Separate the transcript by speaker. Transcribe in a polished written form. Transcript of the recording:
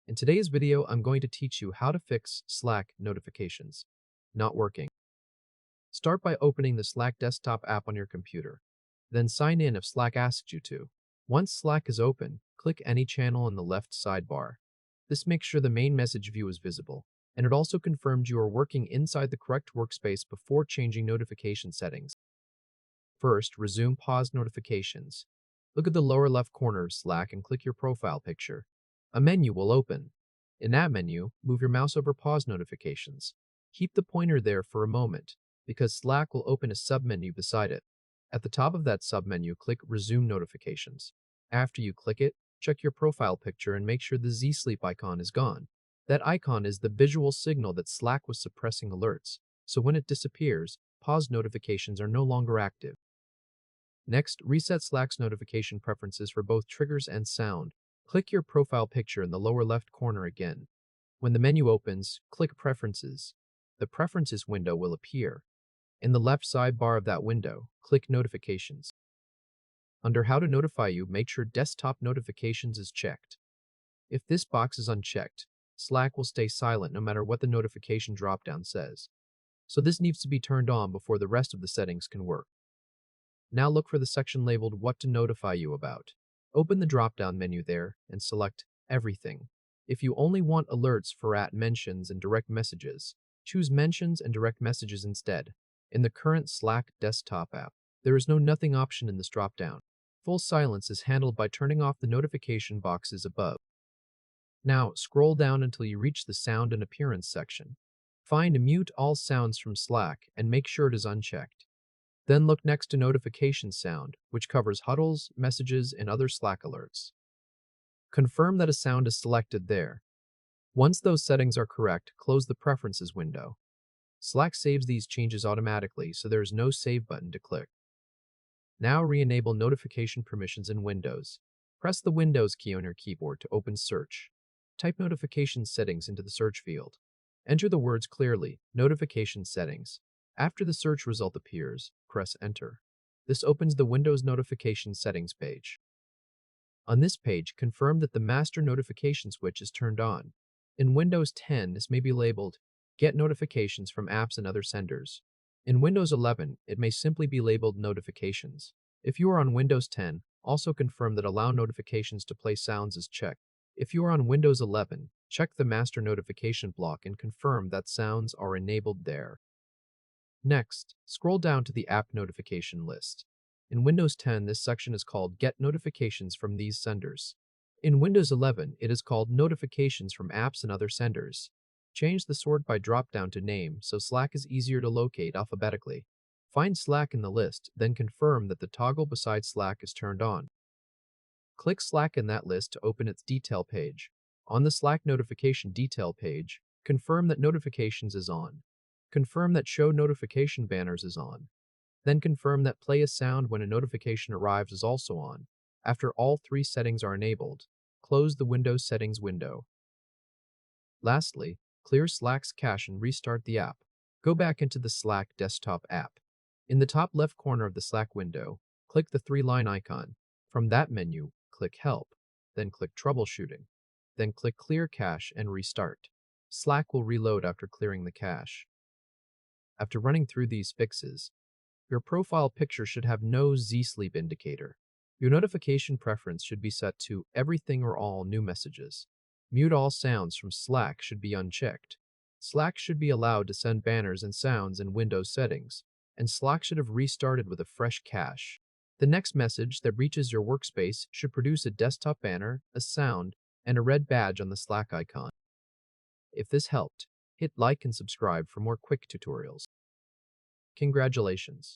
Speaker 1: In today's video, I'm going to teach you how to fix Slack notifications not working. Start by opening the Slack desktop app on your computer. Then sign in if Slack asks you to. Once Slack is open, click any channel in the left sidebar. This makes sure the main message view is visible, and it also confirms you are working inside the correct workspace before changing notification settings. First, resume paused notifications. Look at the lower left corner of Slack and click your profile picture. A menu will open. In that menu, move your mouse over pause notifications. Keep the pointer there for a moment, because Slack will open a submenu beside it. At the top of that submenu, click Resume Notifications. After you click it, check your profile picture and make sure the Z-Sleep icon is gone. That icon is the visual signal that Slack was suppressing alerts, so when it disappears, paused notifications are no longer active. Next, reset Slack's notification preferences for both triggers and sound. Click your profile picture in the lower left corner again. When the menu opens, click Preferences. The Preferences window will appear. In the left sidebar of that window, click Notifications. Under How to Notify You, make sure Desktop Notifications is checked. If this box is unchecked, Slack will stay silent no matter what the notification dropdown says. So this needs to be turned on before the rest of the settings can work. Now look for the section labeled What to Notify You About. Open the drop-down menu there and select Everything. If you only want alerts for mentions and direct messages, choose Mentions and Direct Messages instead. In the current Slack desktop app, there is no Nothing option in this drop-down. Full silence is handled by turning off the notification boxes above. Now, scroll down until you reach the Sound and Appearance section. Find Mute All Sounds from Slack and make sure it is unchecked. Then look next to Notification Sound, which covers huddles, messages, and other Slack alerts. Confirm that a sound is selected there. Once those settings are correct, close the Preferences window. Slack saves these changes automatically, so there is no Save button to click. Now re-enable notification permissions in Windows. Press the Windows key on your keyboard to open Search. Type Notification Settings into the search field. Enter the words clearly, Notification Settings. After the search result appears, press Enter. This opens the Windows Notification Settings page. On this page, confirm that the Master Notification switch is turned on. In Windows 10, this may be labeled Get Notifications from Apps and Other Senders. In Windows 11, it may simply be labeled Notifications. If you are on Windows 10, also confirm that Allow Notifications to Play Sounds is checked. If you are on Windows 11, check the Master Notification block and confirm that sounds are enabled there. Next, scroll down to the App Notification list. In Windows 10, this section is called Get Notifications from These Senders. In Windows 11, it is called Notifications from Apps and Other Senders. Change the sort by drop-down to Name so Slack is easier to locate alphabetically. Find Slack in the list, then confirm that the toggle beside Slack is turned on. Click Slack in that list to open its detail page. On the Slack notification detail page, confirm that Notifications is on. Confirm that Show Notification Banners is on. Then confirm that Play a Sound when a notification arrives is also on. After all three settings are enabled, close the Windows Settings window. Lastly, clear Slack's cache and restart the app. Go back into the Slack desktop app. In the top left corner of the Slack window, click the three-line icon. From that menu, click Help, then click Troubleshooting. Then click Clear Cache and restart. Slack will reload after clearing the cache. After running through these fixes, your profile picture should have no Z-Sleep indicator. Your notification preference should be set to Everything or All New Messages. Mute All Sounds from Slack should be unchecked. Slack should be allowed to send banners and sounds in Windows settings, and Slack should have restarted with a fresh cache. The next message that reaches your workspace should produce a desktop banner, a sound, and a red badge on the Slack icon. If this helped, hit like and subscribe for more quick tutorials. Congratulations!